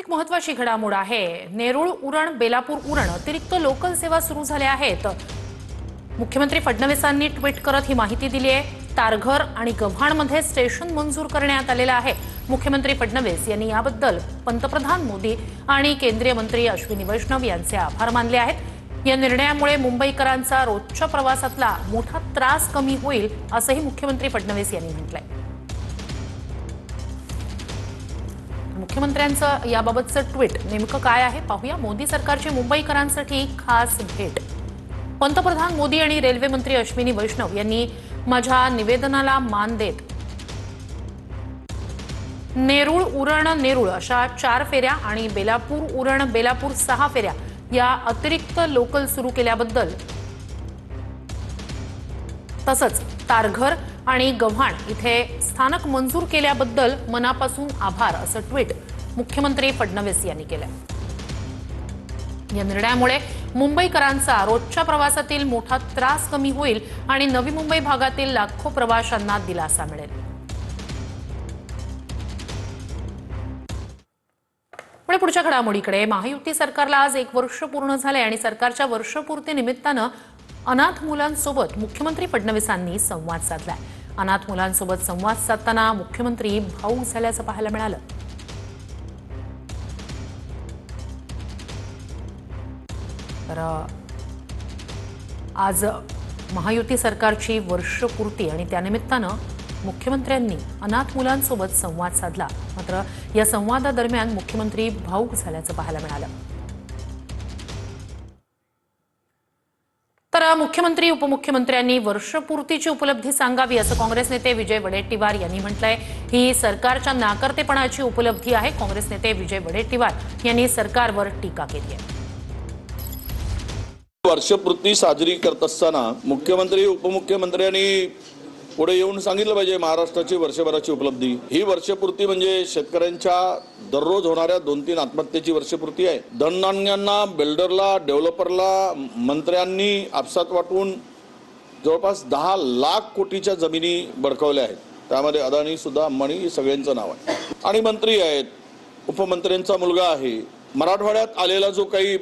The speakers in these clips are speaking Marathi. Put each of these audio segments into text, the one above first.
एक महत्त्वाची घडामोड आहे। नेरूळ उरण बेलापूर उरण अतिरिक्त लोकल सेवा सुरू झाल्या आहेत। मुख्यमंत्री फडणवीसांनी ट्विट करत ही माहिती दिली आहे। तारघर आणि गव्हाणमध्ये स्टेशन मंजूर करण्यात आलेलं आहे। मुख्यमंत्री फडणवीस यांनी याबद्दल पंतप्रधान मोदी आणि केंद्रीय मंत्री अश्विनी वैष्णव यांचे आभार मानले आहेत। या निर्णयामुळे मुंबईकरांचा रोजच्या प्रवासातला मोठा त्रास कमी होईल असंही मुख्यमंत्री फडणवीस यांनी म्हटलंय। मुख्यमंत्र्यांचं याबाबतचं ट्विट नेमकं काय आहे पाहूया। मोदी सरकारची मुंबईकरांसाठी खास भेट। पंतप्रधान मोदी आणि रेल्वे मंत्री अश्विनी वैष्णव यांनी माझ्या निवेदनाला मान देत नेरूळ उरण नेरूळ अशा 4 फेऱ्या आणि बेलापूर उरण बेलापूर 6 फेऱ्या या अतिरिक्त लोकल सुरू केल्याबद्दल तसंच तारघर आणि गव्हाण इथे स्थानक मंजूर केल्याबद्दल मनापासून आभार असं ट्विट मुख्यमंत्री फडणवीस यांनी केलं। या निर्णयामुळे मुंबईकरांचा रोजच्या प्रवासातील मोठा त्रास कमी होईल आणि नवी मुंबई भागातील लाखो प्रवाशांना दिलासा मिळेल। पुढच्या घडामोडीकडे। महायुती सरकारला आज 1 वर्ष पूर्ण झाले आणि सरकारच्या वर्षपूर्ती निमित्तानं अनाथ मुलांसोबत मुख्यमंत्री फडणवीसांनी संवाद साधलाय। अनाथ मुलांसोबत संवाद साधताना मुख्यमंत्री भावूक झाल्याचं पाहायला मिळालं। तर आज महायुती सरकारची वर्षपूर्ती आणि त्यानिमित्तानं मुख्यमंत्र्यांनी अनाथ मुलांसोबत संवाद साधला। मात्र या संवादादरम्यान मुख्यमंत्री भावूक झाल्याचं पाहायला मिळालं। तर मुख्यमंत्री उपमुख्यमंत्र्यांनी वर्षपूर्तीची उपलब्धी सांगावी असं काँग्रेस नेते विजय वडेट्टीवार यांनी म्हटलंय। ही सरकारच्या नाकर्तेपणाची उपलब्धी आहे। काँग्रेस नेते विजय वडेट्टीवार यांनी सरकारवर टीका केली आहे। वर्षपूर्ती साजरी करत असताना मुख्यमंत्री उपमुख्यमंत्र्यांनी पुढे येऊन सांगितलं पाहिजे महाराष्ट्राची वर्षभराची उपलब्धी। ही वर्षपूर्ती म्हणजे शेतकऱ्यांच्या दररोज होणाऱ्या 2-3 आत्महत्येची वर्षपूर्ती आहे। धननाण्यांना, बिल्डरला, डेव्हलपरला मंत्र्यांनी आपसात वाटून जवळपास 10 लाख कोटीच्या जमिनी बळकावल्या आहेत। त्यामध्ये अदानी सुद्धा, अंबानी सगळ्यांचं नाव आहे आणि मंत्री आहेत, उपमंत्र्यांचा मुलगा आहे। मराठवाड्यात आलेला जो काही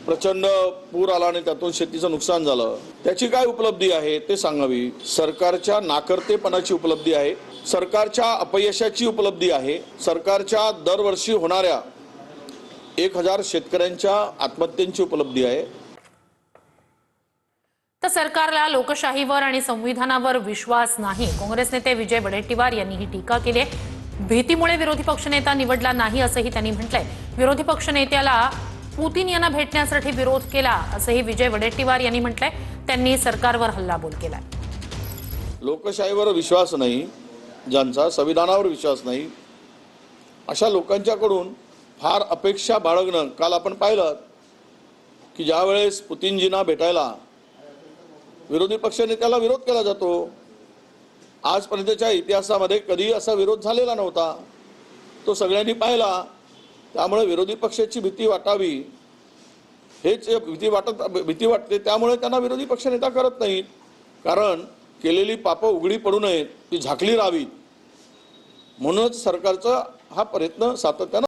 प्रचंड पूर आला आणि त्यातून शेतीचं नुकसान झालं, त्याची काय उपलब्धी आहे ते सांगावी। सरकारच्या नाकर्तेपणाची उपलब्धी आहे, सरकारच्या अपयशाची उपलब्धी आहे, सरकारच्या दरवर्षी होणाऱ्या 1000 शेतकऱ्यांच्या आत्महत्यांची उपलब्धी आहे। तर सरकारला लोकशाहीवर आणि संविधानावर विश्वास नाही। काँग्रेस नेते विजय वडेट्टीवार यांनी ही टीका केली आहे। भीतीमुळे विरोधी पक्षनेता निवडला नाही असंही त्यांनी म्हटलंय। विरोधी पक्षनेत्याला पुतीन यांना भेटण्यासाठी विरोध केला असंही विजय वडेट्टीवार यांनी म्हटलंय। त्यांनी सरकारवर हल्लाबोल केलाय। लोकशाहीवर विश्वास नाही, ज्यांचा संविधानावर विश्वास नाही, अशा लोकांच्याकडून फार अपेक्षा बाळगणं। काल आपण पाहिलं की ज्या वेळेस पुतीनजींना भेटायला विरोधी पक्षनेत्याला विरोध केला जातो, आजपर्यंतच्या इतिहासामध्ये कधी असा विरोध झालेला नव्हता, तो सगळ्यांनी पाहिला। त्यामुळे विरोधी पक्षाची भीती वाटावी, हेच भीती वाटते, त्यामुळे त्यांना विरोधी पक्षनेता करत नाहीत। कारण केलेली पापं उघडी पडू नयेत, ती झाकली राहावीत, म्हणूनच सरकारचा हा प्रयत्न सातत्यानं